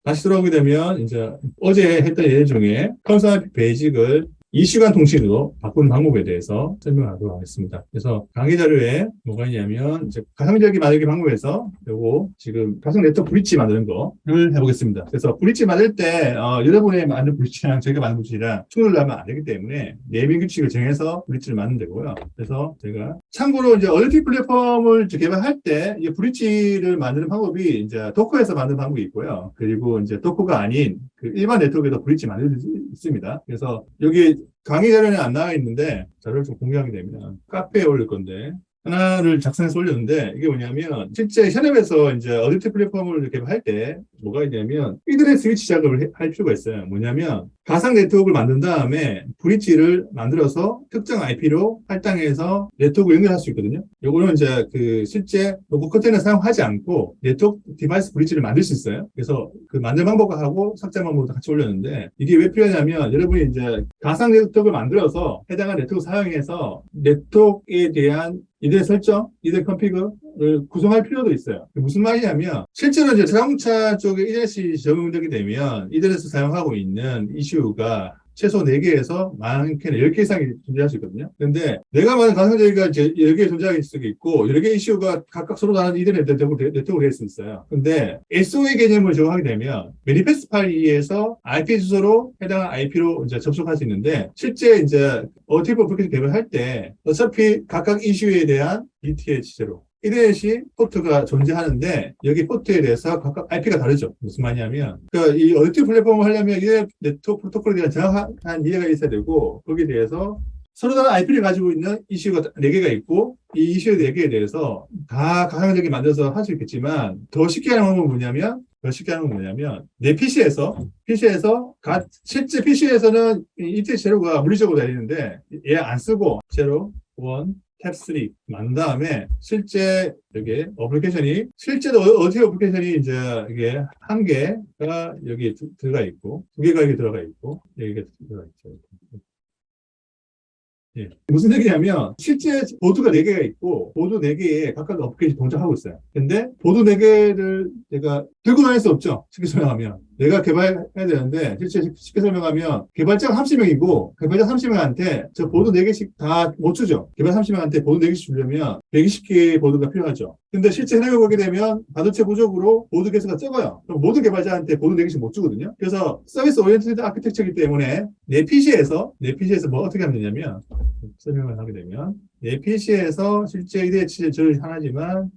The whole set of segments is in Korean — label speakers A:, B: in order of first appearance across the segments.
A: 다시 돌아오게 되면 이제 어제 했던 예제 중에 컨서널 IP 베이직을 2시간 통신으로 바꾸는 방법에 대해서 설명하도록 하겠습니다. 그래서 강의 자료에 뭐가 있냐면 이제 가상적인 만들기 방법에서 요거 지금 가상 네트워크 브릿지 만드는 거를 해보겠습니다. 그래서 브릿지 만들 때 여러분이 만든 브릿지랑 저희가 만든 브릿지랑 충돌하면 안 되기 때문에 네이밍 규칙을 정해서 브릿지를 만드는 되고요. 그래서 제가 참고로 이제 얼리티 플랫폼을 개발할 때 이 브릿지를 만드는 방법이 이제 도커에서 만드는 방법이 있고요. 그리고 이제 도커가 아닌 그 일반 네트워크에도 브릿지 만들 수 있습니다. 그래서 여기 강의 자료는 안 나와 있는데 자료를 좀 공유하게 되면 카페에 올릴 건데 하나를 작성해서 올렸는데 이게 뭐냐면 실제 현업에서 이제 어댑티브 플랫폼을 개발할 때 뭐가 있냐면 이더넷 스위치 작업을 할 필요가 있어요. 뭐냐면 가상 네트워크를 만든 다음에 브릿지를 만들어서 특정 IP로 할당해서 네트워크 연결할 수 있거든요. 요거는 이제 그 실제 로컬 컨테이너 사용하지 않고 네트워크 디바이스 브릿지를 만들 수 있어요. 그래서 그 만든 방법하고 삭제 방법도 같이 올렸는데 이게 왜 필요하냐면 여러분이 이제 가상 네트워크를 만들어서 해당한 네트워크 사용해서 네트워크에 대한 이들 설정, 이들 컨피그를 구성할 필요도 있어요. 무슨 말이냐면 실제로 이제 자동차 쪽에 이더넷이 적용되게 되면 이더넷을 사용하고 있는 이슈가 최소 4개에서 많게는 10개 이상이 존재할 수 있거든요. 근데 내가 말하는 가상자리가 이제 10개 존재할 수도 있고 여러 개 이슈가 각각 서로 다른 이더넷 네트워크로 될 수 있어요. 근데 SOA 개념을 적용하게 되면 매니페스트 파일에서 IP 주소로 해당하는 IP로 이제 접속할 수 있는데 실제 이제 어티브 어플리케이션 개발할 때 어차피 각각 이슈에 대한 DTH제로 이더넷이 포트가 존재하는데 여기 포트에 대해서 각각 IP가 다르죠. 무슨 말이냐면 그러니까 이 어댑티브 플랫폼을 하려면 이더넷 네트워크 프로토콜에 대한 정확한 이해가 있어야 되고 거기에 대해서 서로 다른 IP를 가지고 있는 이슈가 4개가 있고 이 이슈 4개에 대해서 다 가상적인 만들어서 할 수 있겠지만 더 쉽게 하는 방법은 뭐냐면 내 PC에서 실제 PC에서는 ETH 제로가 물리적으로 다니는데 얘 안 쓰고 제로, 원, 탭 3 만 다음에 실제 여기 어플리케이션이 실제로 어디 어플리케이션이 이제 이게 한 개가 여기 들어가 있고 두 개가 여기 들어가 있고 여기가 들어가 있죠. 예. 무슨 얘기냐면 실제 보드가 4개가 있고 보드 4개에 각각 어플리케이션이 동작하고 있어요. 근데 보드 4개를 내가 들고 다닐 수 없죠. 쉽게 설명하면. 내가 개발해야 되는데 실제 쉽게 설명하면 개발자가 30명이고 개발자 30명한테 저 보드 4개씩 다 못 주죠. 개발 30명한테 보드 4개씩 주려면 120개의 보드가 필요하죠. 근데 실제 생각해보게 되면 반도체 부족으로 보드 개수가 적어요. 그럼 모든 개발자한테 보드 4개씩 못 주거든요. 그래서 서비스 오리엔티드 아키텍처이기 때문에 내 PC에서 뭐 어떻게 하면 되냐면 설명을 하게 되면 내 PC에서 실제 ETH 제로이 하나지만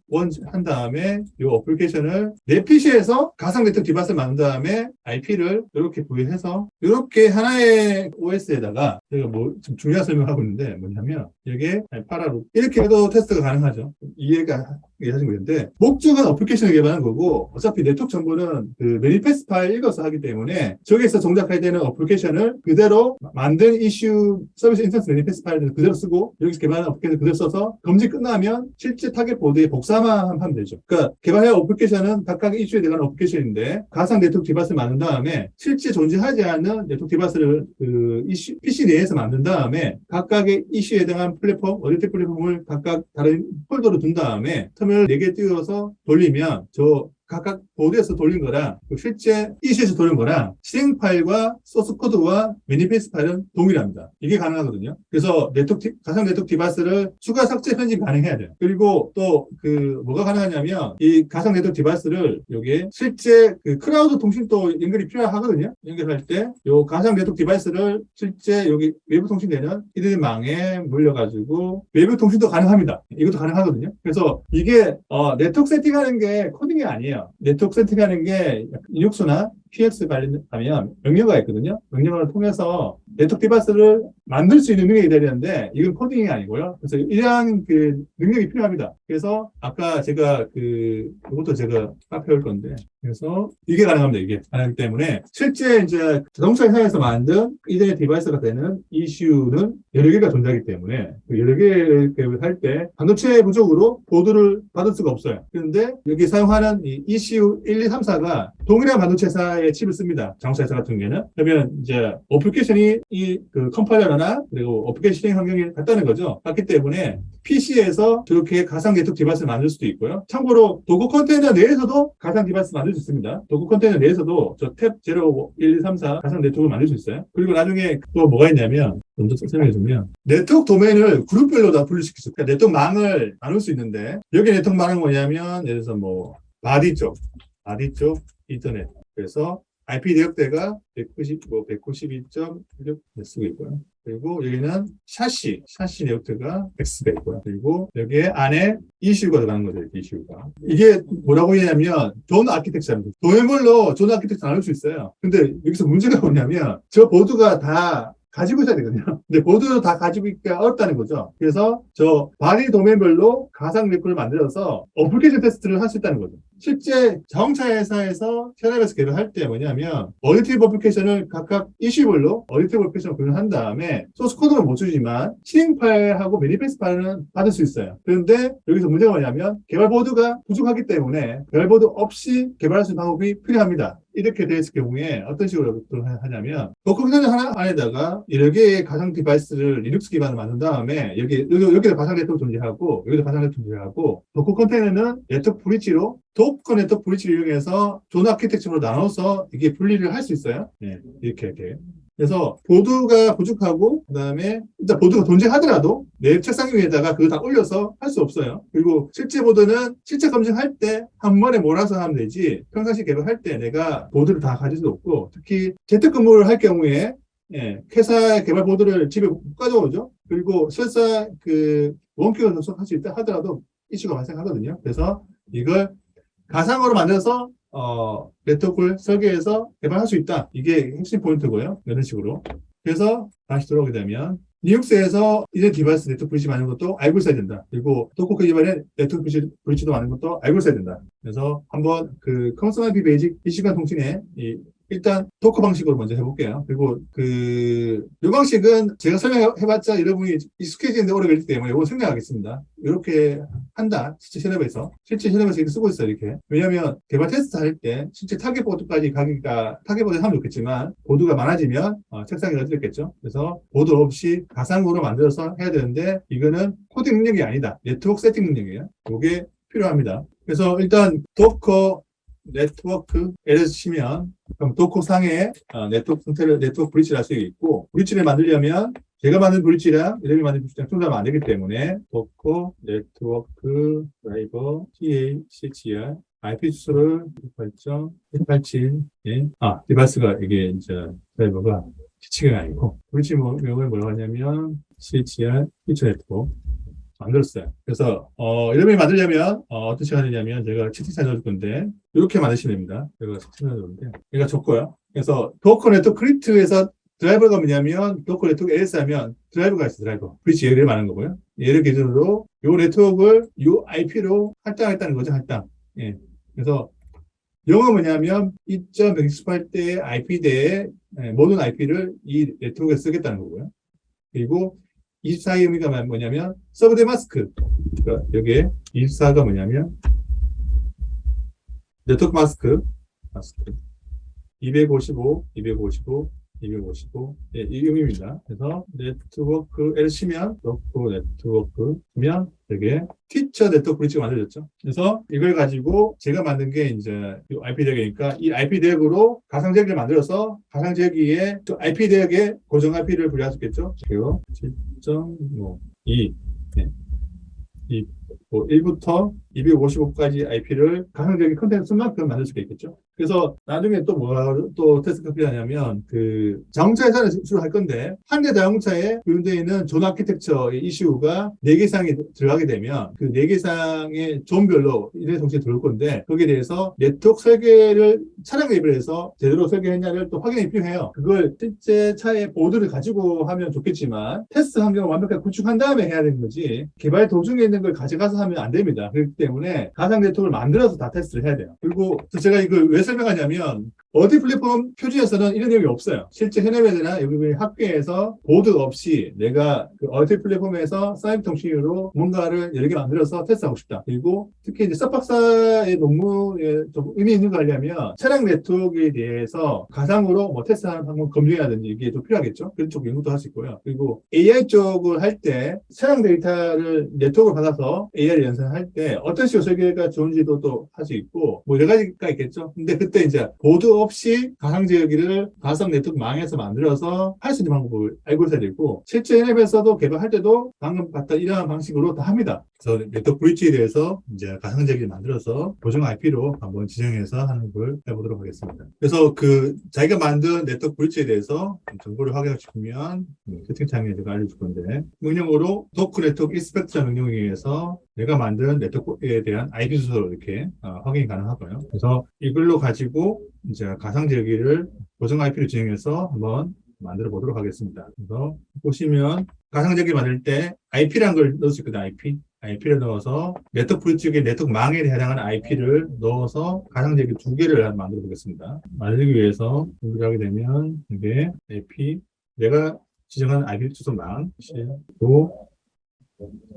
A: 한 다음에 이 어플리케이션을 내 PC에서 가상 네트워크 디바이스를 만든 다음에 IP를 이렇게 부여해서 이렇게 하나의 OS에다가 제가 뭐 좀 중요한 설명하고 있는데 뭐냐면 여기에 파라로 이렇게 해도 테스트가 가능하죠. 이해하신 거였는데 목적은 어플리케이션을 개발하는 거고 어차피 네트워크 정보는 그 매니페스트 파일 읽어서 하기 때문에 저기에서 동작해야 되는 어플리케이션을 그대로 만든 이슈 서비스 인스턴스 매니페스트 파일을 그대로 쓰고 여기서 개발하는 어플리케이션 그대로 써서 검증 끝나면 실제 타겟 보드에 복사만 하면 되죠. 그러니까 개발해야 어플리케이션은 각각 이슈에 대한 어플리케이션인데 가상 네트워크 디바이스를 만든 다음에 실제 존재하지 않는 네트워크 디바이스를 그 이슈 PC 내에서 만든 다음에 각각의 이슈에 해당한 플랫폼, 어댑티브 플랫폼을 각각 다른 폴더로 둔 다음에 터미널 4개 띄워서 돌리면 저 각각 보드에서 돌린 거랑 실제 이슈에서 돌린 거랑 실행 파일과 소스 코드와 매니페스트 파일은 동일합니다. 이게 가능하거든요. 그래서 가상 네트워크 디바이스를 추가 삭제 편집 가능해야 돼요. 그리고 또 뭐가 가능하냐면 이 가상 네트워크 디바이스를 여기에 실제 그 클라우드 통신도 연결이 필요하거든요. 연결할 때 요 가상 네트워크 디바이스를 실제 여기 외부 통신되는 이들 망에 물려가지고 외부 통신도 가능합니다. 이것도 가능하거든요. 그래서 이게 네트워크 세팅하는 게 코딩이 아니에요. 네트워크 세팅하는 게 리눅스나 PX 관련하면 명령어가 있거든요. 명령어를 통해서 네트워크 디바이스를 만들 수 있는 능력이 되는데 이건 코딩이 아니고요. 그래서 이러한 그 능력이 필요합니다. 그래서 아까 제가 이것도 제가 카페 올 건데 그래서 이게 가능합니다. 이게 가능하기 때문에 실제 이제 자동차 회사에서 만든 이더넷 디바이스가 되는 이슈는 여러 개가 존재하기 때문에 여러 개를 할 때 반도체 부족으로 보드를 받을 수가 없어요. 그런데 여기 사용하는 이 이슈 1, 2, 3, 4가 동일한 반도체 회사의 칩을 씁니다. 자동차 회사 같은 경우에는. 그러면 이제 어플리케이션이 그 컴파일러나 하나, 그리고 어플리케이션 실행 환경이 같다는 거죠. 같기 때문에 PC에서 저렇게 가상 네트워크 디바이스를 만들 수도 있고요. 참고로 도커 컨테이너 내에서도 가상 디바이스 만들 수 있습니다. 도커 컨테이너 내에서도 저 탭 0, 1, 2, 3, 4 가상 네트워크를 만들 수 있어요. 그리고 나중에 또 뭐가 있냐면, 먼저 설명해주면, 네트워크 도메인을 그룹별로 다 분리시킬 수 있어요. 그러니까 네트워크 망을 나눌 수 있는데, 여기 네트워크 망은 뭐냐면, 예를 들어서 뭐, 바디 쪽 인터넷. 그래서 IP 대역대가 192.16 쓰고 있고요. 그리고 여기는 샤시 네트워크가 X가 있고요. 그리고 여기에 안에 이슈가 들어가는 거죠, 이슈가. 이게 뭐라고 하냐면, 존 아키텍처입니다. 도면별로 존 아키텍처 나눌 수 있어요. 근데 여기서 문제가 뭐냐면, 저 보드가 다 가지고 있어야 되거든요. 근데 보드도 다 가지고 있기가 어렵다는 거죠. 그래서 저 바디 도메인별로 가상 네트워크를 만들어서 어플리케이션 테스트를 할 수 있다는 거죠. 실제 자동차 회사에서 샤넬에서 개발할 때 뭐냐면 어디티브 어플리케이션을 각각 이슈별로 어디티브 어플리케이션을 구현한 다음에 소스 코드는 못 주지만 실행 파일하고 매니페스트 파일은 받을 수 있어요. 그런데 여기서 문제가 뭐냐면 개발 보드가 부족하기 때문에 개발 보드 없이 개발할 수 있는 방법이 필요합니다. 이렇게 되어 있을 경우에 어떤 식으로 하냐면 도커 컨테이너 하나 안에다가 여러 개의 가상 디바이스를 리눅스 기반으로 만든 다음에 여기도 가상 네트워크 존재하고 여기도 가상 네트워크 존재하고 도커 컨테이너는 네트워크 브릿지로 도커 네트워크 브릿지를 이용해서 존 아키텍처로 나눠서 이게 분리를 할 수 있어요. 네, 이렇게. 그래서 보드가 부족하고 그다음에 일단 보드가 존재하더라도 내 책상 위에다가 그거 다 올려서 할 수 없어요. 그리고 실제 보드는 실제 검증할 때 한 번에 몰아서 하면 되지 평상시 개발할 때 내가 보드를 다 가질 수 없고 특히 재택근무를 할 경우에 회사 개발 보드를 집에 못 가져오죠. 그리고 설사 그 원격으로 접속할 수 있다 하더라도 이슈가 발생하거든요. 그래서 이걸 가상으로 만들어서 네트워크를 설계해서 개발할 수 있다. 이게 핵심 포인트고요. 이런 식으로. 그래서 다시 돌아오게 되면 리눅스에서 이제 디바이스 네트워크 브릿지 만드는 것도 알고 있어야 된다. 그리고 도커 기반의 네트워크 브릿지도 만드는 것도 알고 있어야 된다. 그래서 한번 그 커머스 IP 베이직 이시간 통신에 일단 도커 방식으로 먼저 해볼게요. 그리고 이 방식은 제가 설명해봤자 여러분이 익숙해지는데 오래 걸리기 때문에 이건 생략하겠습니다. 이렇게 한다. 실제 현업에서 이렇게 쓰고 있어요. 이렇게. 왜냐하면 개발 테스트 할 때 실제 타겟 보드까지 가기가 타겟 보드 하면 좋겠지만 보드가 많아지면 책상이 어지럽겠죠. 그래서 보드 없이 가상으로 만들어서 해야 되는데 이거는 코딩 능력이 아니다. 네트워크 세팅 능력이에요. 이게 필요합니다. 그래서 일단 도커 네트워크 예를 치면 그럼 도커 상에 네트워크 상태를 네트워크 브릿지를 할 수 있고 브릿지를 만들려면 제가 만든 브릿지랑 여러분이 만든 브릿지랑 통합하면 안 되기 때문에 도커 네트워크 드라이버 THCR IP 주소를 187 디바이스가 이게 이제 드라이버가 지칭이 아니고 브릿지 명을 뭐라고 하냐면 CHR 피처 네트워크 만들었어요. 그래서 이름을 만들려면 어떤 시간이 되냐면 제가 채팅창에 넣어줄 건데 이렇게 만드시면 됩니다. 제가 채팅창에 넣었는데 얘가 적고요. 그래서 도커 네트워크 크리트에서 드라이버가 뭐냐면 도커 네트워크 LS 하면 드라이버가 있어요. 드라이버. 브릿지 얘를 말하는 거고요. 얘를 기준으로 이 네트워크를 이 IP로 할당했다는 거죠. 할당. 예. 그래서 영어 뭐냐면 2.168대의 IP대의 모든 IP를 이 네트워크에 쓰겠다는 거고요. 그리고 24의 의미가 뭐냐면 서브대 마스크. 그러니까 여기에 24가 뭐냐면 네트워크 마스크 255 이 의미입니다. 그래서 네트워크를 치면 도커 네트워크면 되게 티처 네트워크 브릿지가 만들어졌죠. 그래서 이걸 가지고 제가 만든 게 이제 IP 대역이니까 이 IP 대역으로 가상 제기를 만들어서 가상 제기에 IP 대역에 고정 IP를 분리할 수 있겠죠. 그리고 7.2 1부터 255까지 IP를 가상 제기 컨텐츠 수만큼 만들 수가 있겠죠. 그래서 나중에 또 테스트가 필요하냐면 자동차 회사를 주로 할 건데 한 대 자동차에 구현되어 있는 존 아키텍처의 이슈가 4개 이상이 들어가게 되면 그 4개 이상의 존별로 이래 동시에 들어올 건데 거기에 대해서 네트워크 설계를 차량 대비를 해서 제대로 설계했냐를 또 확인이 필요해요. 그걸 실제 차에 보드를 가지고 하면 좋겠지만 테스트 환경을 완벽하게 구축한 다음에 해야 되는 거지 개발 도중에 있는 걸 가져가서 하면 안 됩니다. 그렇기 때문에 가상 네트워크를 만들어서 다 테스트를 해야 돼요. 그리고 제가 이걸 왜 설명하냐면 어디 플랫폼 표준에서는 이런 내용이 없어요. 실제 현업에서나 여기 학교에서 보드 없이 내가 그 어디 플랫폼에서 사이버 통신으로 뭔가를 여러 개 만들어서 테스트하고 싶다. 그리고 특히 이제 석박사의 논문에 좀 의미 있는 거 하려면 차량 네트워크에 대해서 가상으로 뭐 테스트하는 방법 검증이라든지 이게 좀 필요하겠죠. 그런 쪽 연구도 할 수 있고요. 그리고 AI 쪽을 할 때 차량 데이터를 네트워크를 받아서 AI를 연산할 때 어떤 식으로 설계가 좋은지도 또 할 수 있고 뭐 여러 가지가 있겠죠. 근데 그때 이제 보드 없이 가상제어기를 가상 네트워크 망에서 만들어서 할 수 있는 방법을 알고 있어야 되고 실제 앱에서도 개발할 때도 방금 봤던 이러한 방식으로 다 합니다. 그래서 네트워크 브릿지에 대해서 이제 가상제어기를 만들어서 고정 IP로 한번 지정해서 하는 걸 해보도록 하겠습니다. 그래서 그 자기가 만든 네트워크 브릿지에 대해서 정보를 확인하고 싶으면 채팅창에 제가 알려줄 건데 명령어로 도크 네트워크 인스펙터 명령에 의해서 내가 만든 네트워크에 대한 IP 주소를 이렇게 확인이 가능하고요. 그래서 이걸로 가지고 이제 가상제어기를 고정 IP로 지정해서 한번 만들어 보도록 하겠습니다. 그래서 보시면 가상제어기 만들 때 IP라는 걸 넣을 수 있거든요. IP를 넣어서 네트워크 브릿지의 네트워크 망에 해당하는 IP를 넣어서 가상제어기 두 개를 만들어 보겠습니다. 만들기 위해서 준비를 하게 되면 이게 IP 내가 지정한 IP 주소망 또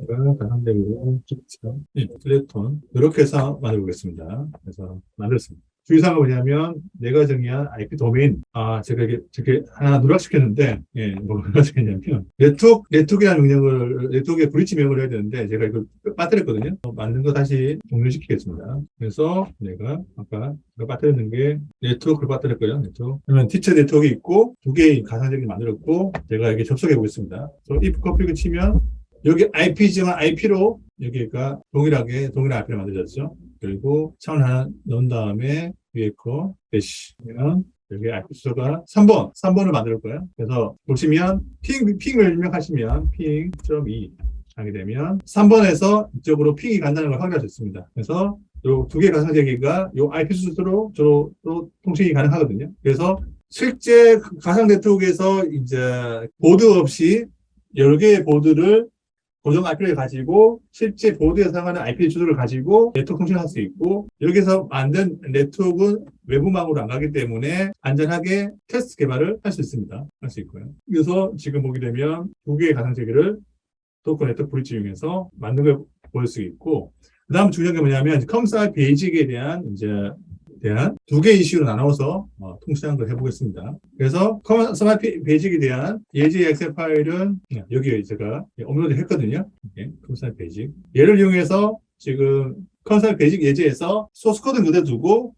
A: 내가 가상제어기로 찍죠. 플랫톤 이렇게 해서 만들어 보겠습니다. 그래서 만들었습니다. 주의사항은 뭐냐면 내가 정의한 IP 도메인 제가 이렇게 하나 누락시켰는데 뭐가 누락시켰냐면 네트워크라는 명령을 네트워크의 브릿지 명령을 해야 되는데 제가 이걸 빠뜨렸거든요. 만든 거 다시 종료시키겠습니다. 그래서 내가 아까 제가 빠뜨렸는 게 네트워크를 빠뜨렸고요. 네트워크 그러면 티처 네트워크 있고 두 개의 가상적인 만들었고 제가 이렇게 접속해 보겠습니다. 그래서 if config 치면 여기 IP 지정한 IP로 여기가 동일한 IP를 만들어졌죠. 그리고 창을 하나 넣은 다음에 위에 거 대시 그러면 여기 IP 주소가 3번을 만들 거예요. 그래서 보시면 핑을 입력하시면 핑.2 하게 되면 3번에서 이쪽으로 핑이 간다는 걸 확인할 수 있습니다. 그래서 요 두 개 가상제기가 요 IP 주소로 또 통신이 가능하거든요. 그래서 실제 가상 네트워크에서 이제 보드 없이 여러 개의 보드를 고정 IP를 가지고 실제 보드에 사용하는 IP 주소를 가지고 네트워크 통신을 할 수 있고 여기서 만든 네트워크는 외부망으로 안 가기 때문에 안전하게 테스트 개발을 할 수 있습니다. 할 수 있고요. 그래서 지금 보게 되면 두 개의 가상제기를 도커 네트워크 브릿지 이용해서 만든 걸 볼 수 있고 그 다음 중요한 게 뭐냐면 컴사이 베이직에 대한 두 개의 이슈로 나눠서 통신하는 걸 해보겠습니다. 그래서 컴사이 베이직에 대한 예제 엑셀 파일은 여기에 제가 업로드 했거든요. 컴사이 베이직 얘를 이용해서 지금 컴사이 베이직 예제에서 소스 코드 그대로 두고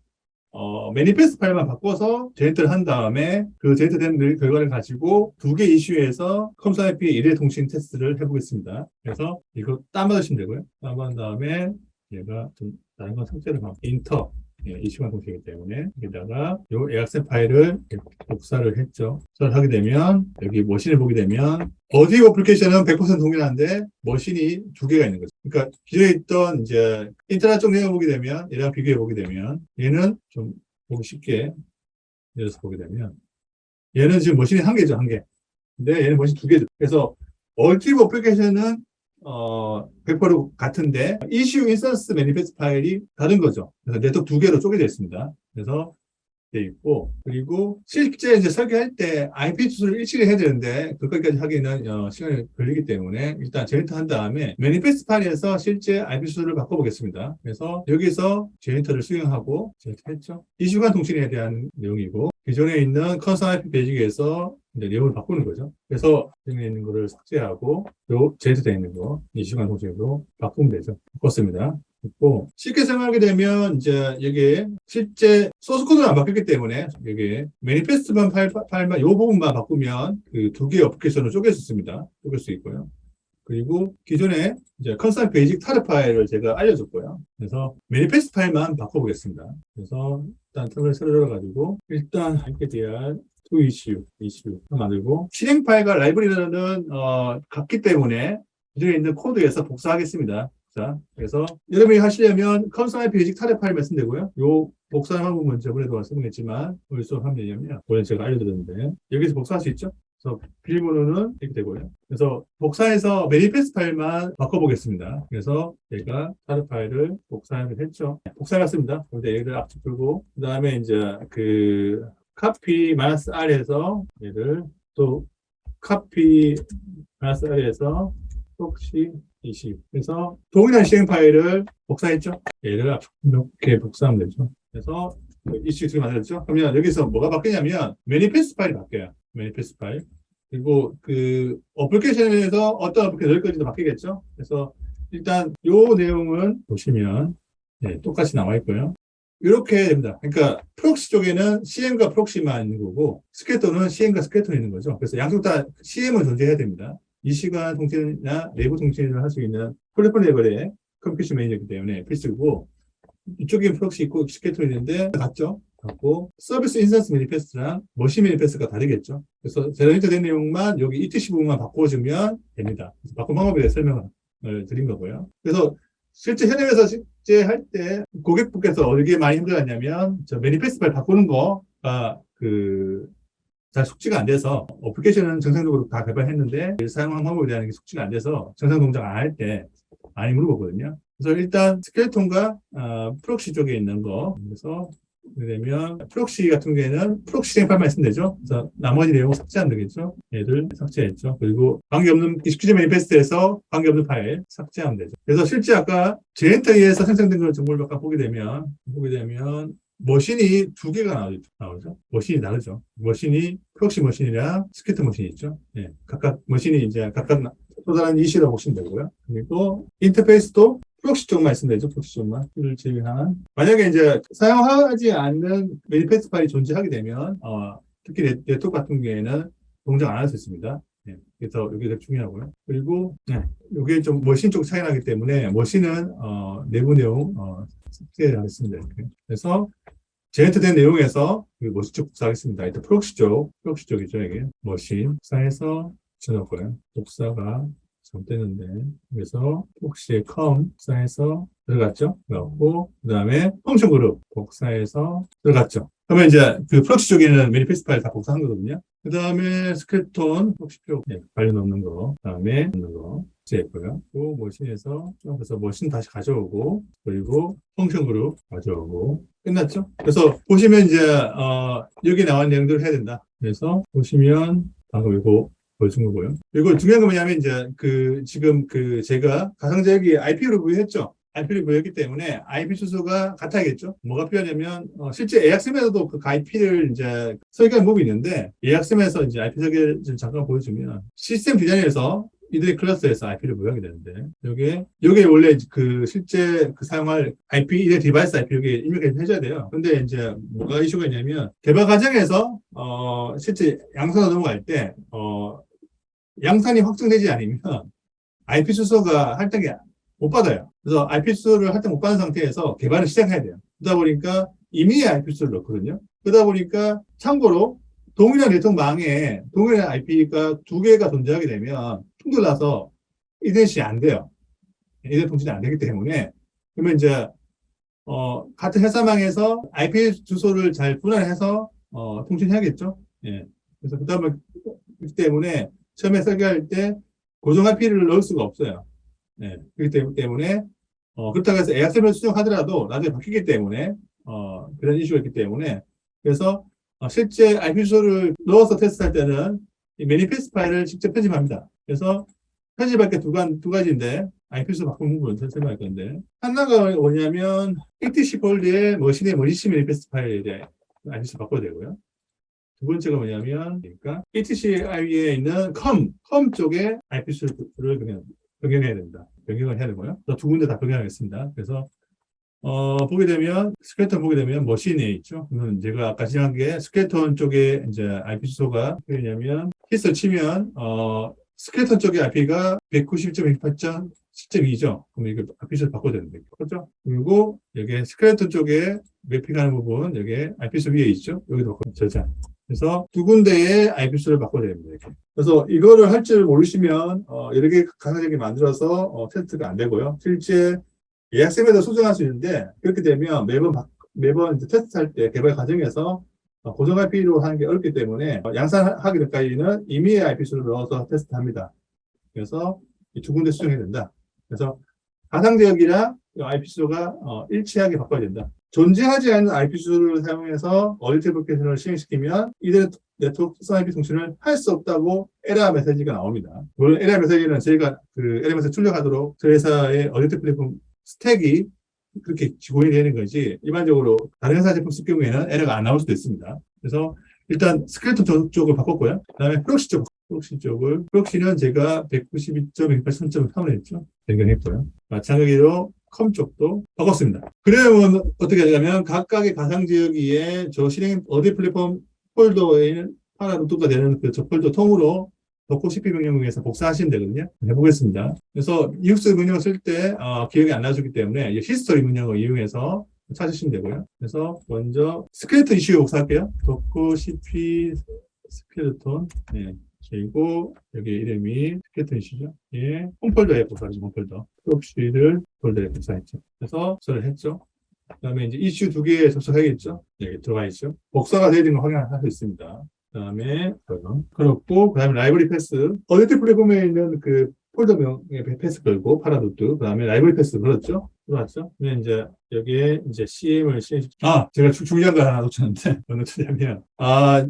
A: 매니페스트 파일만 바꿔서 제네터를 한 다음에 그 제네터 된 결과를 가지고 두 개 이슈에서 컴사이피 일회 통신 테스트를 해보겠습니다. 그래서 이거 다운받으시면 되고요. 다운받은 다음에 얘가 좀 다른 건 삭제를 하고 인터 이슈만 통신이기 때문에 여기다가 이 에악센 파일을 복사를 했죠. 복사를 하게 되면 여기 머신을 보게 되면 어디 어플리케이션은 100% 동일한데 머신이 두 개가 있는 거죠. 그러니까 기존에 있던 이제 인터넷 쪽 내용 보게 되면 얘랑 비교해 보게 되면 얘는 좀 보기 쉽게 열어서 보게 되면 얘는 지금 머신이 한 개죠, 한 개. 근데 얘는 머신 두 개죠. 그래서 얼티브 어플리케이션은 100% 같은데 이슈 인스턴스 매니페스트 파일이 다른 거죠. 그래서 네트워크 두 개로 쪼개져 있습니다. 그래서 돼 있고 그리고 실제 이제 설계할 때 IP 주소를 일치를 해야 되는데 그것까지 하기는 시간이 걸리기 때문에 일단 제네터 한 다음에 매니페스트 파일에서 실제 IP 주소를 바꿔보겠습니다. 그래서 여기서 제네터를 수행하고 제네터 했죠. 이슈간 통신에 대한 내용이고 기존에 있는 커서 IP 베이직에서 이제 내용을 바꾸는 거죠. 그래서 기존에 있는 거를 삭제하고 요 제네터 되어 있는 거 이슈간 통신으로 바꾸면 되죠. 바꿨습니다. 있고 쉽게 생각하게 되면 이제 여기에 실제 소스 코드는 안 바뀌었기 때문에 여기에 매니페스트만 파일만 이 부분만 바꾸면 그 두 개의 어플리케이션을 쪼갤 수 있습니다. 쪼갤 수 있고요. 그리고 기존에 이제 컨사이트 베이직 타르 파일을 제가 알려줬고요. 그래서 매니페스트 파일만 바꿔보겠습니다. 그래서 일단 틈을 새로 열어가지고 일단 HDR to issue 만들고 실행 파일과 라이브러리는 같기 때문에 기존에 있는 코드에서 복사하겠습니다. 자, 그래서 여러분이 하시려면 컴사이 베이직 타겟 파일만 쓰면 되고요. 요 복사하는 방법은 저번에도 설명했지만 어디서 하면 되냐면 원래 제가 알려드렸는데 여기서 복사할 수 있죠? 그래서 비밀번호는 이렇게 되고요. 그래서 복사해서 매니페스트 파일만 바꿔보겠습니다. 그래서 제가 타르 파일을 복사를 했죠. 복사했습니다. 근데 얘를 압축 풀고, 그 다음에 이제 그 카피 마이너스 R에서 얘를 또 카피 마이너스 R에서 혹시 20. 그래서 동일한 시행 파일을 복사했죠. 얘를 압축 이렇게 복사하면 되죠. 그래서 이슈 두 개 만들었죠. 그러면 여기서 뭐가 바뀌냐면 매니페스트 파일이 바뀌어요. 매니페스트 파일. 그리고 그 어플리케이션에서 어떤 어플리케이션 넣을 건지도 바뀌겠죠. 그래서 일단 요 내용은 보시면 네, 똑같이 나와 있고요. 이렇게 됩니다. 그러니까 프록시 쪽에는 CM과 프록시만 있는 거고 스케토는 CM과 스케토는 있는 거죠. 그래서 양쪽 다 CM은 존재해야 됩니다. 이 시간 통신이나 내부 통신을 할 수 있는 플랫폼 레벨의 컴퓨팅 매니저이기 때문에 필수고 이쪽에 프록시 있고 스케토는 있는데 같죠? 같고 서비스 인스턴스 매니페스트랑 머신 매니페스트가 다르겠죠. 그래서 제너레이터 된 내용만 여기 ETC 부분만 바꿔주면 됩니다. 바꾼 방법에 대해 설명을 드린 거고요. 그래서 실제 현업에서 실제 할 때 고객분께서 어디게 많이 힘들었냐면 저 매니페스트 파일 바꾸는 거가 잘 숙지가 안 돼서 어플리케이션은 정상적으로 다 개발했는데 사용 방법에 대한 게 숙지가 안 돼서 정상 동작 안 할 때 많이 물어보거든요. 그래서 일단 스켈레톤과 프록시 쪽에 있는 거 그래서 그러면 프록시 같은 경우에는 프록시 생파일만 있으면 되죠. 그래서 나머지 내용 삭제하면 되겠죠. 얘를 삭제했죠. 그리고 관계없는 익스큐즈 매니페스트에서 관계없는 파일 삭제하면 되죠. 그래서 실제 아까 제엔터에서 생성된 걸 정보를 아까 보게 되면 머신이 두 개가 나오죠. 머신이 다르죠. 머신이 프록시 머신이랑 스케트 머신이 있죠. 네, 각각 머신이 이제 각각 또 다른 이시라고 보시면 되고요. 그리고 인터페이스도 프록시 쪽만 있으면 되죠. 프록시 쪽만. 를 제외한. 만약에 이제 사용하지 않는 매니페스트 파일이 존재하게 되면, 특히 네트워크 같은 경우에는 동작 안 할 수 있습니다. 네, 그래서 이게 되게 중요하고요. 그리고, 네, 이게 좀 머신 쪽 차이 나기 때문에, 머신은, 내부 내용, 삭제하겠습니다. 이렇게. 그래서, 제네이트된 내용에서 머신 쪽 복사하겠습니다. 일단 프록시 쪽이죠, 이게. 머신. 복사해서 붙여놓고요. 복사가 잘못됐는데 그래서 혹시 복사해서 들어갔죠? 그렇고 그 다음에 펑션 그룹 복사해서 들어갔죠. 그러면 이제 그 프록시 쪽에는 매니페스트 파일 다 복사한 거거든요. 그 다음에 스크립톤 프록시 쪽 파일 넣는 거, 그 다음에 넣는 거 복사했고요. 또 머신에서 그래서 머신 다시 가져오고 그리고 펑션 그룹 가져오고 끝났죠? 그래서 보시면 이제 여기 나온 내용들을 해야 된다. 그래서 보시면 방금 이거 보여준 거고요. 그리고 중요한 건 뭐냐면, 이제, 지금 제가 가상자역이 IP로 구현했죠? IP로 구현했기 때문에 IP 주소가 같아야겠죠? 뭐가 필요하냐면, 실제 AXM에서도 그 IP를 이제 설계한 부분이 있는데, AXM에서 이제 IP 설계를 좀 잠깐 보여주면, 시스템 디자인에서 이들의 클래스에서 IP를 구현하게 되는데, 요게 원래 실제 사용할 IP, 이들 디바이스 IP 여기 입력해줘야 돼요. 근데 이제 뭐가 이슈가 있냐면, 개발 과정에서, 실제 양산으로 넘어갈 때, 양산이 확정되지 않으면 IP 주소가 할당이 못 받아요. 그래서 IP 주소를 할당 못 받은 상태에서 개발을 시작해야 돼요. 그러다 보니까 임의의 IP 주소를 넣거든요. 그러다 보니까 참고로 동일한 네트워크망에 동일한 IP가 두 개가 존재하게 되면 충돌나서 이넷이 안 돼요. 이넷 통신이 안 되기 때문에 그러면 이제 같은 회사망에서 IP 주소를 잘 분할해서 통신해야겠죠. 예. 그래서 그렇기 때문에 처음에 설계할 때 고정 IP를 넣을 수가 없어요. 네. 그렇기 때문에, 그렇다고 해서 ASM을 수정하더라도 나중에 바뀌기 때문에, 그런 이슈가 있기 때문에, 그래서, 실제 IP 주소를 넣어서 테스트할 때는 이 매니페스트 파일을 직접 편집합니다. 그래서 편집할 게 두 가지인데, IP 주소 바꾸는 부분을 설명할 건데, 하나가 뭐냐면, ETC 폴드에 머신의 머니시 매니페스트 파일에 대해 IP 주소 바꿔야 되고요. 두 번째가 뭐냐면, 그러니까, ETCI에 있는 컴 쪽에 IP 수를 그냥 변경해야 됩니다. 변경을 해야 되고요. 두 군데 다 변경하겠습니다. 그래서, 보게 되면, 스켈레톤 보게 되면 머신에 있죠. 그러면 제가 아까 지난 게 스켈레톤 쪽에 이제 IP 주소가 뭐냐면, 히스를 치면, 스켈레톤 쪽의 IP가 190.168.10.2죠. 그럼 이거 IP 주소 바꿔야 되는데. 그렇죠? 그리고 여기 스켈레톤 쪽에 매핑하는 부분, 여기 IP 주소 위에 있죠. 여기도 저장. 그래서 두 군데의 IP 주소를 바꿔야 됩니다. 이렇게. 그래서 이거를 할 줄 모르시면 여러 개 가상적이 만들어서 테스트가 안 되고요. 실제 AXM에도 수정할 수 있는데 그렇게 되면 매번 이제 테스트할 때 개발 과정에서 고정 IP로 하는 게 어렵기 때문에 양산하기 전까지는 임의의 IP 수를 넣어서 테스트합니다. 그래서 이 두 군데 수정해야 된다. 그래서 가상 지역이랑 IP 수가 일치하게 바꿔야 된다. 존재하지 않는 IP 수를 사용해서 어디트 애플리케이션을 실행시키면 이들의 네트워크 특성 IP 통신을 할 수 없다고 에러 메시지가 나옵니다. 물론 에러 메시지는 저희가 그 에러 메시지 출력하도록 저희 회사의 어디트 플랫폼 스택이 그렇게 지원이 되는 거지, 일반적으로 다른 회사 제품 쓸 경우에는 에러가 안 나올 수도 있습니다. 그래서 일단 스켈레톤 쪽을 바꿨고요. 그 다음에 프록시 쪽을, 프록시는 제가 192.168.3을 했죠. 변경했고요. 마찬가지로 컴 쪽도 바꿨습니다. 그러면 어떻게 하냐면 각각의 가상 지역위에 저 실행 어디 플랫폼 폴더에는 하나 루트가 되는 그 저 폴더 통으로 덕후 CP 명령에서 복사하시면 되거든요. 해보겠습니다. 그래서 EUX 문형을 쓸 때 기억이 안 나주기 때문에 히스토리 문형을 이용해서 찾으시면 되고요. 그래서 먼저 스켈레톤 이슈 복사할게요. 덕후 CP 스켈레톤. 네. 그리고 여기 이름이 스켈레톤 이슈죠. 예. 홈폴더에 복사하죠. 홈폴더. 프록시를 폴더에 복사했죠. 그래서 복사를 했죠. 그 다음에 이제 이슈 두 개에 접속하겠죠. 여기 들어가 있죠. 복사가 되어 있는 거 확인할 수 있습니다. 그 다음에 그렇고, 그 다음에 라이브러리 패스. 어디트 플랫폼에 있는 그 폴더명에 패스 걸고, 파라루트. 그 다음에 라이브러리 패스 걸었죠. 들어왔죠. 그러면 이제 여기에 이제 CM을 제가 중요한 거 하나 놓쳤는데, 어느 쪽이냐면,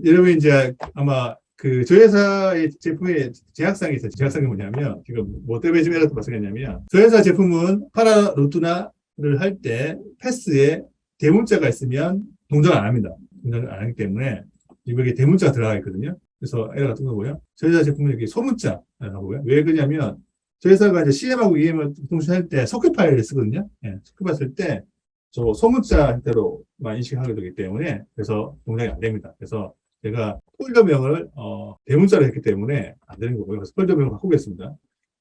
A: 여러분 이제 아마 그 저희 회사의 제품의 제약상이 있어요. 제약상이 뭐냐면, 지금 뭐 때문에 지금 에러가 발생했냐면, 저희 회사 제품은 파라루트나를 할 때 패스에 대문자가 있으면 동작을 안 합니다. 동작을 안 하기 때문에 이게 대문자가 들어가 있거든요. 그래서 에러가 뜬 거고요. 저희 회사 제품은 여기 소문자라고요. 왜 그러냐면 저희 회사가 이제 CM하고 EM을 동시에 때 소켓 파일을 쓰거든요. 예, 소켓 파일 쓸 때 저 소문자 형태로만 인식하게 되기 때문에 그래서 동작이 안 됩니다. 그래서 제가 폴더명을 대문자로 했기 때문에 안 되는 거고요. 그래서 폴더명을 바꾸겠습니다.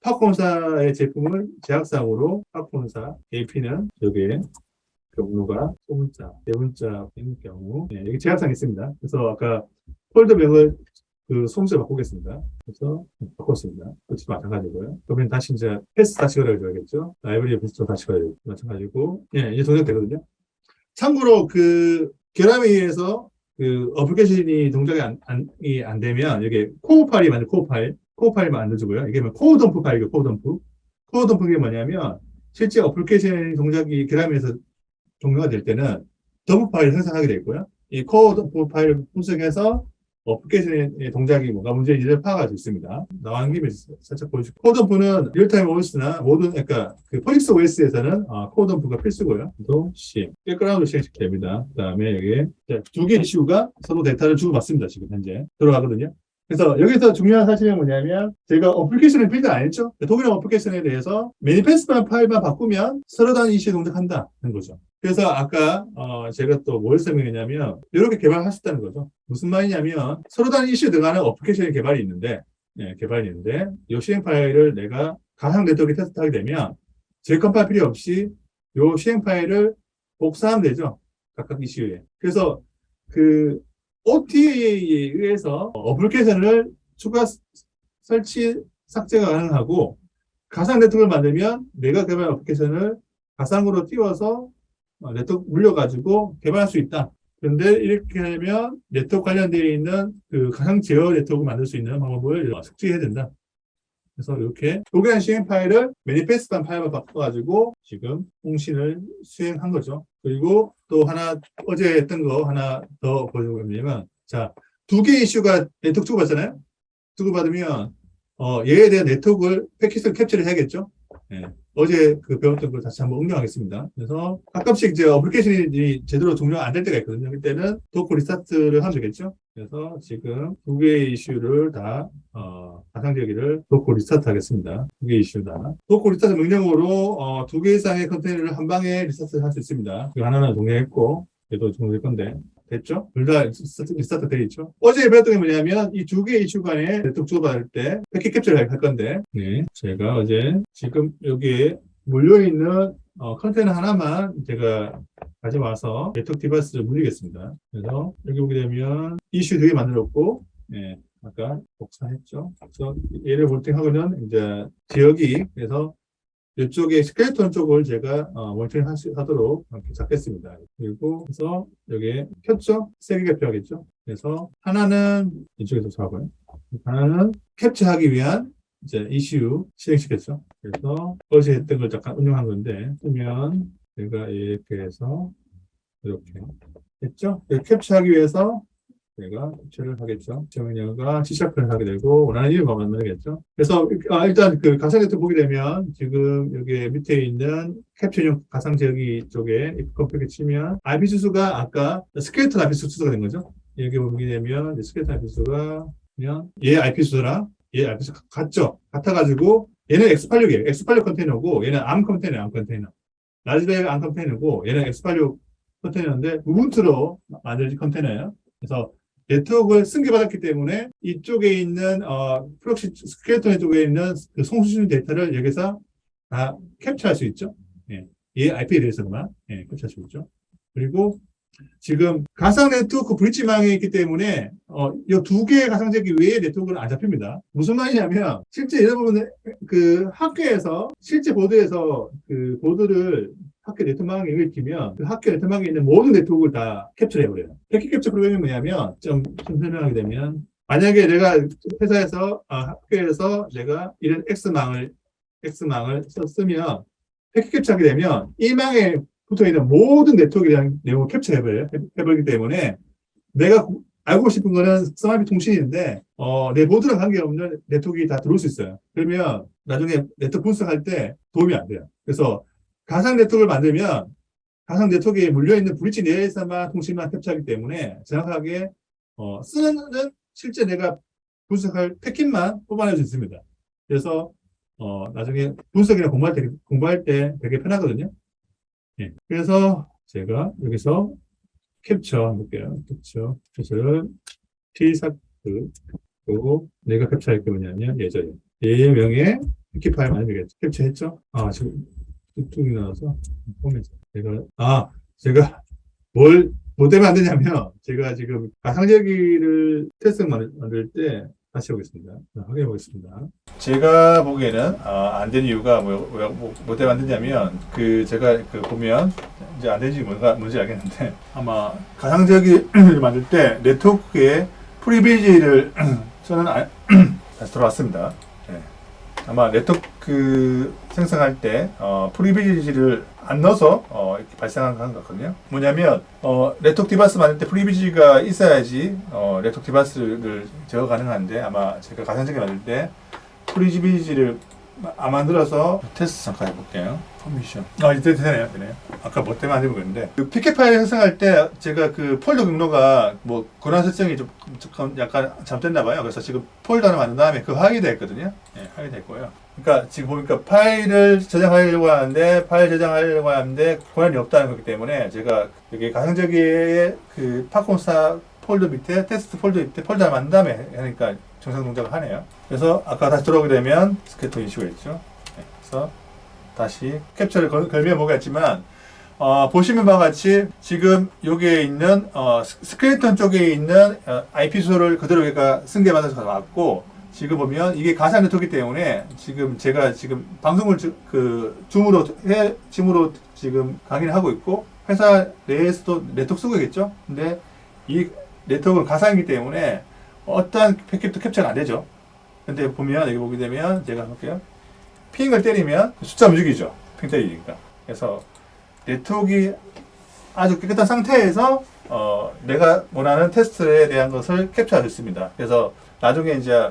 A: 팝콘사의 제품을 제약상으로 팝콘사 AP는 여기에 경로가 소문자, 대문자인 경우, 네, 여기 제약상이 있습니다. 그래서 아까 폴더명을 그 소문자 바꾸겠습니다. 그래서 바꿨습니다. 그것도 마찬가지고요. 그러면 다시 이제 패스 다시 걸어줘야겠죠. 라이브러리 패스 다시 걸어야겠죠. 마찬가지고, 예, 이제 동작 되거든요. 참고로 그 결함에 의해서 그 어플리케이션이 동작이 안 되면 여기 코어 파일이 만든 코어 파일 만들어주고요. 이게 뭐 코어 덤프 파일이고 코어 덤프. 코어 덤프가 뭐냐면 실제 어플리케이션 동작이 결함에서 종료가 될 때는 덤프 파일을 생성하게 되어 있고요. 이 코어 덤프 파일을 분석해서 어플리케이션의 동작이 뭐가 문제인지를 파악할 수 있습니다. 나온 김에 살짝 보여줄게요. 코어 덤프는 리얼타임 OS나 모든, 그러니까 그 포닉스 OS에서는 코어 덤프가 필수고요. 또 C, 백그라운드 실행시켜야 됩니다. 그 다음에 여기에 두 개의 이슈가 서로 데이터를 주고받습니다. 지금 현재 들어가거든요. 그래서 여기서 중요한 사실은 뭐냐면 제가 어플리케이션을 빌드 안 했죠. 독일어 어플리케이션에 대해서 매니페스트 파일만 바꾸면 서로 다른 이슈에 동작한다는 거죠. 그래서 아까 제가 또 뭘 설명했냐면 이렇게 개발할 수 있다는 거죠. 무슨 말이냐면 서로 다른 이슈에 들어가는 어플리케이션 개발이 있는데 이 실행 파일을 내가 가상 네트워크에 테스트하게 되면 재컴파일 필요 없이 이 실행 파일을 복사하면 되죠. 각각 이슈에. 그래서 그 OTA에 의해서 어플리케이션을 추가 설치 삭제가 가능하고, 가상 네트워크를 만들면 내가 개발한 어플리케이션을 가상으로 띄워서 네트워크 물려가지고 개발할 수 있다. 그런데 이렇게 하면 네트워크 관련되어 있는 그 가상 제어 네트워크 만들 수 있는 방법을 숙지해야 된다. 그래서 이렇게 독일한 실행 파일을 매니페스트한 파일로 바꿔가지고 지금 통신을 수행한 거죠. 그리고 또 하나, 어제 했던 거 하나 더 보여주면, 자, 두 개의 이슈가 네트워크 주고받잖아요? 주고받으면 얘에 대한 네트워크를 패킷을 캡처를 해야겠죠. 예. 어제 그 배웠던 걸 다시 한번 응용하겠습니다. 그래서 가끔씩 이제 어플리케이션이 제대로 종료가 안 될 때가 있거든요. 그때는 도커 리스타트를 하면 되겠죠. 그래서 지금 두 개의 이슈를 다 가상 지역을 도커 리스타트 하겠습니다. 두 개의 이슈 다. 도커 리스타트 명령으로 두 개 이상의 컨테이너를 한 방에 리스타트 할 수 있습니다. 그 하나는 종료했고, 얘도 종료될 건데. 됐죠? 둘 다 리스타트 되어 있죠? 어제 배웠던 게 뭐냐면 이 두 개의 이슈 간에 네트워크 주고받을 때 패킷 캡처를 할 건데, 네, 제가 어제 지금 여기에 물려있는 컨테이너 하나만 제가 가져와서 네트워크 디바이스를 물리겠습니다. 그래서 여기 보게 되면 이슈 두 개 만들었고, 네, 아까 복사했죠. 그래서 얘를 볼팅하고는 이제 지역이, 그래서 이쪽에 스켈레톤 쪽을 제가 모니터링 하도록 이렇게 잡겠습니다. 그리고 그래서 여기에 켰죠? 세 개가 필요하겠죠? 그래서 하나는 이쪽에서 잡아요. 하나는 캡처하기 위한 이제 이슈 실행시켰죠. 그래서 어제 했던 걸 잠깐 응용한 건데 쓰면 제가 이렇게 해서 이렇게 했죠? 캡처하기 위해서 내가 캡처를 하겠죠. 정은영가 C샵을 하게 되고 원하는 이름만 만들겠죠. 그래서 일단 그 가상 네트워크 보게 되면 지금 여기 밑에 있는 캡처용 가상 제어기 쪽에 if 컴퓨터 치면 IP 주소가 아까 스켈레톤 IP 주소가 된 거죠. 여기 보게 되면 스켈레톤 IP 주소가 그냥 얘 IP 주소랑 얘 IP 주소 같죠. 같아가지고 얘는 X86이에요. X86 컨테이너고 얘는 ARM 컨테이너, ARM 컨테이너. 라즈베리 ARM 컨테이너고 얘는 X86 컨테이너인데 우분투로 만들어진 컨테이너예요. 그래서 네트워크를 승계받았기 때문에 이쪽에 있는 프록시 스켈레톤 쪽에 있는 그 송수신 데이터를 여기서 다 캡처할 수 있죠. 예. 얘 IP 에드레스만 캡처할 수 있죠. 그리고 지금 가상 네트워크 브릿지망에 있기 때문에 이 두 개의 가상제기 외에 네트워크는 안 잡힙니다. 무슨 말이냐면 실제 여러분 그 학교에서 실제 보드에서 그 보드를 학교 네트워크망에 일으키면 그 학교 네트워크망에 있는 모든 네트워크를 다 캡처해버려요. 패킷 캡처 프로그램이 뭐냐면 좀 설명하게 되면 만약에 내가 회사에서 학교에서 내가 이런 X망을 쓰면 패킷 캡처하게 되면 이 망에 붙어있는 모든 네트워크에 대한 내용을 캡처해버리기 때문에 내가 알고 싶은 거는 썸아비 통신인데 내 보드랑 관계없는 네트워크가 다 들어올 수 있어요. 그러면 나중에 네트워크 분석할 때 도움이 안 돼요. 그래서 가상 네트워크를 만들면 가상 네트워크에 물려있는 브릿지 내에서만 통신만 캡처하기 때문에 정확하게 쓰는 실제 내가 분석할 패킷만 뽑아낼 수 있습니다. 그래서 나중에 분석이나 공부할 때 되게 편하거든요. 예. 그래서 제가 여기서 캡처 해볼게요. 캡처를 T사크 그리고 내가 캡처할 게 뭐냐면 예저예요. 얘의 명예 패킷 파일 만들겠죠. 캡처했죠? 지금 뚝뚝이 나와서 포맷. 제가 뭐 때문에 안 되냐면 제가 지금 가상제기를 테스트 만들 때 다시 오겠습니다. 확인해 보겠습니다. 제가 보기에는 안 된 이유가 뭐 때문에 안 되냐면 제가 보면 이제 안 되는지 뭔지 알겠는데 아마 가상제기를 만들 때 네트워크에 프리빌리지를 저는 다시 돌아왔습니다. 네. 아마 네트워크 생성할 때 프리빌리지를 안 넣어서 이렇게 발생한 것 같거든요. 뭐냐면 네트워크 디바이스 만들 때 프리빌리지가 있어야지 네트워크 디바이스를 제어 가능한데 아마 제가 가상제기 만들 때 프리빌리지를 안 만들어서 테스트 잠깐 해볼게요. 퍼미션. 이제 되네요. 아까 뭐 때문에 안 되는 거였는데 그 PK 파일 생성할 때 제가 그 폴더 경로가 뭐 권한 설정이 좀 약간 잘못됐나 봐요. 그래서 지금 폴더를 만든 다음에 그 확인됐거든요. 네, 확인됐고요. 그러니까 지금 보니까 파일을 저장하려고 하는데 권한이 없다는 거기 때문에 제가 여기 가상제기의 그 팝콘스타 폴더 밑에 테스트 폴더 밑에 폴더를 만든 다음에 하니까 정상 동작을 하네요. 그래서 아까 다시 들어오게 되면 스켈레톤 이슈가 있죠. 네, 그래서 다시 캡처를 걸면 보겠지만 보시면 바와 같이 지금 여기에 있는 스켈레톤 쪽에 있는 IP 주소를 그대로 얘가 승계받아서 왔고 지금 보면 이게 가상 네트워크이기 때문에 지금 제가 지금 방송을 줌으로 지금 강의를 하고 있고 회사 내에서도 네트워크 쓰고 있겠죠. 근데 이 네트워크는 가상이기 때문에 어떠한 패킷도 캡처가 안 되죠. 근데 보면 여기 보게 되면 제가 볼게요. 핑을 때리면 숫자 움직이죠. 핑 때리니까. 그래서 네트워크가 아주 깨끗한 상태에서 내가 원하는 테스트에 대한 것을 캡처할 수 있습니다. 그래서 나중에 이제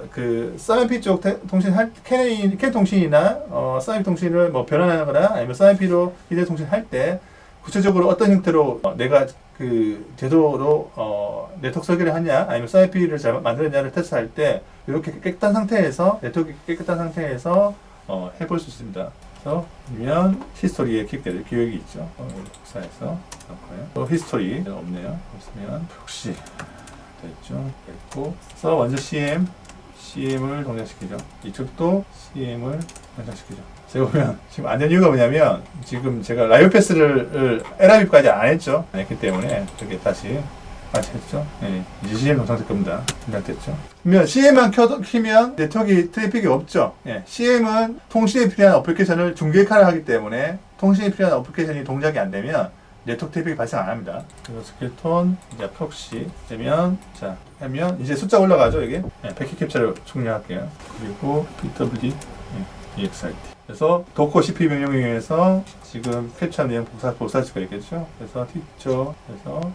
A: 쌍IP 쪽 통신 캔 통신이나 쌍IP 통신을 뭐 변환하거나 아니면 쌍IP로 히드 통신 할 때 구체적으로 어떤 형태로 내가 제도로 네트워크 설계를 하냐 아니면 쌍IP를 잘 만들었냐를 테스트할 때 이렇게 깨끗한 상태에서 네트워크 깨끗한 상태에서 해볼 수 있습니다. 그래서 보면 히스토리에 기억이 있죠. 복사해서 넣고요. 또 히스토리 없네요. 없으면 프록시 됐죠. 됐고. 그래서 먼저 CM을 동작시키죠. 이쪽도 CM을 동작시키죠. 제가 보면 지금 안 된 이유가 뭐냐면 지금 제가 라이브 패스를 LIV까지 안 했죠. 안 했기 때문에 이렇게 다시 아시겠죠? 예, 이제 CM 정상될 겁니다. 생각됐죠? 그러면 CM만 키면 네트워크 트래픽이 없죠? 예, CM은 통신에 필요한 어플리케이션을 중계카를 하기 때문에 통신에 필요한 어플리케이션이 동작이 안 되면 네트워크 트래픽이 발생 안 합니다. 그리고 스켈톤, 이제 프록시 되면, 자, 하면 이제 숫자 올라가죠, 여기? 예, 패킷 캡처를 총량할게요. 그리고 PWD, 예, EXIT. 그래서 도커 CP 명령에 의해서 지금 캡처한 내용 복사할 수가 있겠죠. 그래서 티처, 그래서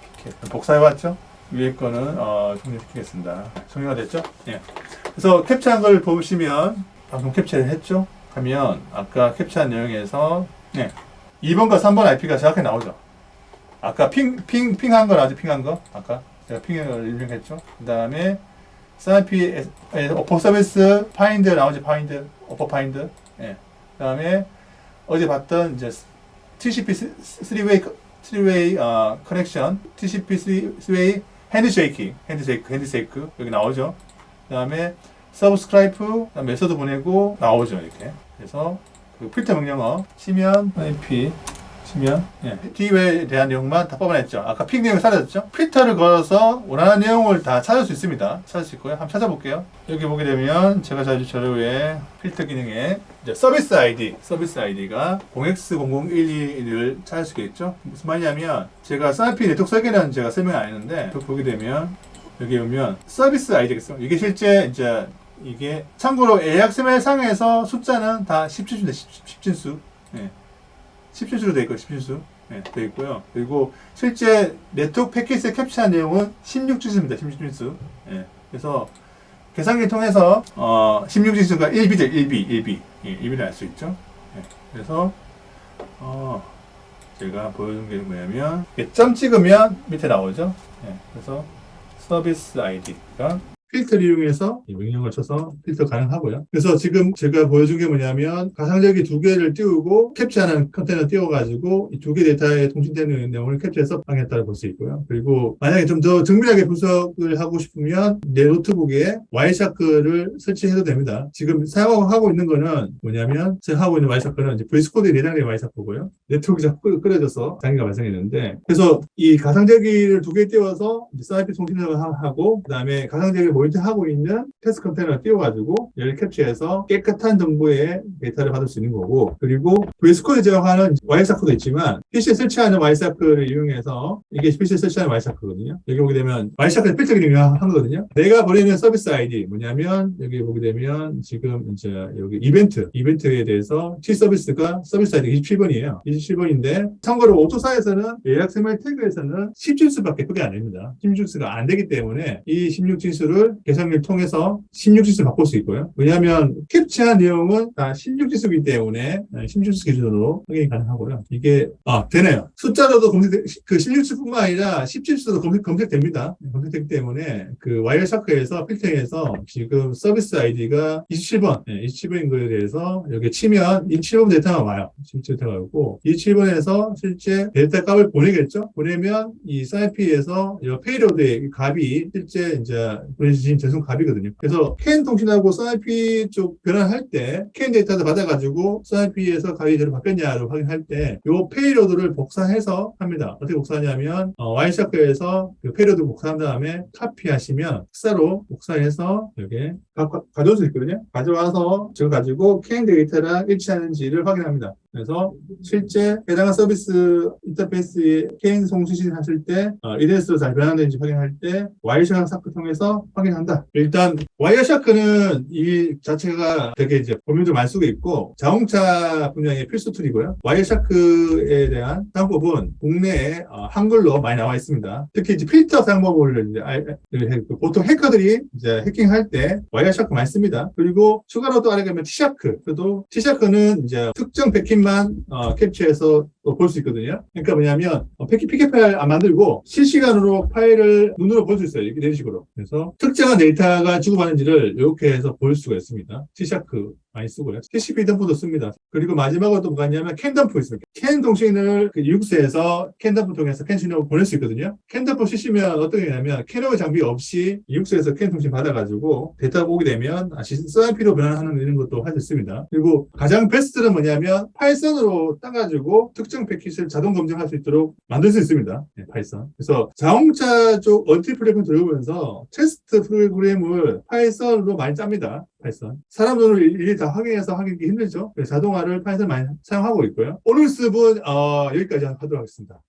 A: 복사해왔죠. 위에 거는 종료시키겠습니다. 종료가 됐죠? 예. 그래서 캡처한 걸 보시면 방금 캡처를 했죠? 하면 아까 캡처한 내용에서 예, 2번과 3번 IP가 정확하게 나오죠. 아까 핑한 거 나오죠? 핑한 거? 아까 제가 핑을 일명했죠? 그 다음에 SIP 오퍼 서비스 파인드 나오죠? 파인드, 오퍼 파인드. 예. 그 다음에 어제 봤던 이제 TCP 3-way 커넥션, TCP 3-way 핸드쉐이크 여기 나오죠. 그 다음에 서브스크라이프 메서드 보내고 나오죠. 이렇게. 그래서 그 필터 명령어 치면 IP 치면 D에 대한 내용만 다 뽑아냈죠. 아까 픽 내용이 사라졌죠. 필터를 걸어서 원하는 내용을 다 찾을 수 있습니다. 찾을 수 있고요. 한번 찾아볼게요. 여기 보게 되면 제가 자주 자료에 필터 기능에 이제 서비스 아이디가 0x0011을 찾을 수 있겠죠. 무슨 말이냐면 제가 SIP 네트워크 설계는 제가 설명 안 했는데 보게 되면 여기 보면 서비스 아이디겠죠. 이게 실제 이제 이게 참고로 AXML 상에서 숫자는 다 10진수인데 10진수. 예. 10진수로 되어 있고 10진수 되어 있고요. 그리고 실제 네트워크 패킷에 캡처한 내용은 16진수입니다. 16진수. 예. 그래서 계산기를 통해서 16진수가 1B죠. 1B를 알 수 있죠. 예. 그래서 제가 보여준 게 뭐냐면 점 찍으면 밑에 나오죠. 예. 그래서 서비스 아이디가 필터를 이용해서 명령을 쳐서 필터 가능하고요. 그래서 지금 제가 보여준 게 뭐냐면 가상적이 두 개를 띄우고 캡처하는 컨테이너 띄워가지고 이 두 개 데이터에 통신되는 내용을 캡처해서 방해했다고 볼 수 있고요. 그리고 만약에 좀 더 정밀하게 분석을 하고 싶으면 내 노트북에 와이샤크를 설치해도 됩니다. 지금 사용하고 있는 거는 뭐냐면 제가 하고 있는 와이샤크는 이제 VS코드에 내장된 와이샤크고요. 네트워크가 자꾸 끌어져서 장애가 발생했는데 그래서 이 가상자기를 두 개 띄워서 SIP 통신을 하고 그 다음에 가상자기를 모니터하고 있는 테스트 컨테이너를 띄워가지고 얘를 캡처해서 깨끗한 정보의 데이터를 받을 수 있는 거고 그리고 VS코드에 제공하는 와이샤크도 있지만 PC에 설치하는 와이샤크를 이용해서 이게 PC에 설치하는 와이샤크거든요. 여기 보게 되면 와이샤크는 필터 기능이 한 거거든요. 내가 보내는 서비스 아이디 뭐냐면 여기 보게 되면 지금 이제 여기 이벤트에 대해서 T 서비스가 서비스 아이디 27번이에요. 27번인데 참고로 오토사에서는 AXML 태그에서는 10진수밖에 크게 안 됩니다. 16진수가 안 되기 때문에 이 16진수를 계산기를 통해서 16진수 바꿀 수 있고요. 왜냐하면 캡처한 내용은 다 16진수이기 때문에 16진수 기준으로 확인이 가능하고요. 이게 되네요. 숫자로도 그 16진수뿐만 아니라 10진수도 검색됩니다. 검색되기 때문에 그 와이어샤크에서 필터링에서 지금 서비스 아이디가 27번, 27번인 거에 대해서 여기 치면 27번 데이터가 와요. 27번 데이터가 오고 27번에서 실제 데이터 값을 보내겠죠. 보내면 이 SIP에서 페이로드의 값이 실제 이제 보내주신 전송 값이거든요. 그래서 CAN 통신하고 SIP 쪽 변환할 때 CAN 데이터를 받아가지고 SIP에서 값이 제대로 바뀌었냐를 확인할 때 이 페이로드를 복사해서 합니다. 어떻게 복사하냐면 와이샤크에서 그 페이로드 복사한 다음에 카피하시면 흑사로 복사해서 여기에 가져올 수 있거든요. 가져와서 저거 가지고 CAN 데이터랑 일치하는지를 확인합니다. 그래서 실제 해당한 서비스 인터페이스에 CAN 송수신 하실 때 EDS로 잘 변환되는지 확인할 때 와이어샤크 통해서 확인한다. 일단 와이어샤크는 이 자체가 되게 이제 범위도 많이 쓰고 있고 자동차 분야의 필수 툴이고요. 와이어샤크에 대한 사용법은 국내에 한글로 많이 나와 있습니다. 특히 이제 필터 사용법을 이제 보통 해커들이 이제 해킹할 때 와이어샤크 많이 씁니다. 그리고 추가로 또 알아가면 T샤크. 그래도 T샤크는 이제 특정 패킷만 캡처해서 볼 수 있거든요. 그러니까 뭐냐면 PK 파일 안 만들고 실시간으로 파일을 눈으로 볼 수 있어요. 이런 식으로. 그래서 특정한 데이터가 주고받는지를 이렇게 해서 볼 수가 있습니다. T샤크 많이 쓰고요. TCP 덤프도 씁니다. 그리고 마지막으로 또 뭐가 있냐면 캔 덤프 있습니다. 캔 통신을 EUX에서 캔 덤프 통해서 캔 신호를 보낼 수 있거든요. 캔 덤프 쓰시면 어떻게 되냐면 캐리어 장비 없이 EUX에서 캔 통신 받아가지고 데이터가 오게 되면 SIP로 변환하는 이런 것도 할 수 있습니다. 그리고 가장 베스트는 뭐냐면 파이썬으로 따가지고 특정 패킷을 자동 검증할 수 있도록 만들 수 있습니다. 네, 파이썬. 그래서 자동차 쪽 멀티 플랫폼 들어오면서 테스트 프로그램을 파이썬으로 많이 짭니다. 파이썬. 사람 돈을 일일이 다 확인해서 하기 힘들죠. 그래서 자동화를 파이썬 많이 사용하고 있고요. 오늘 수업은 여기까지 하도록 하겠습니다.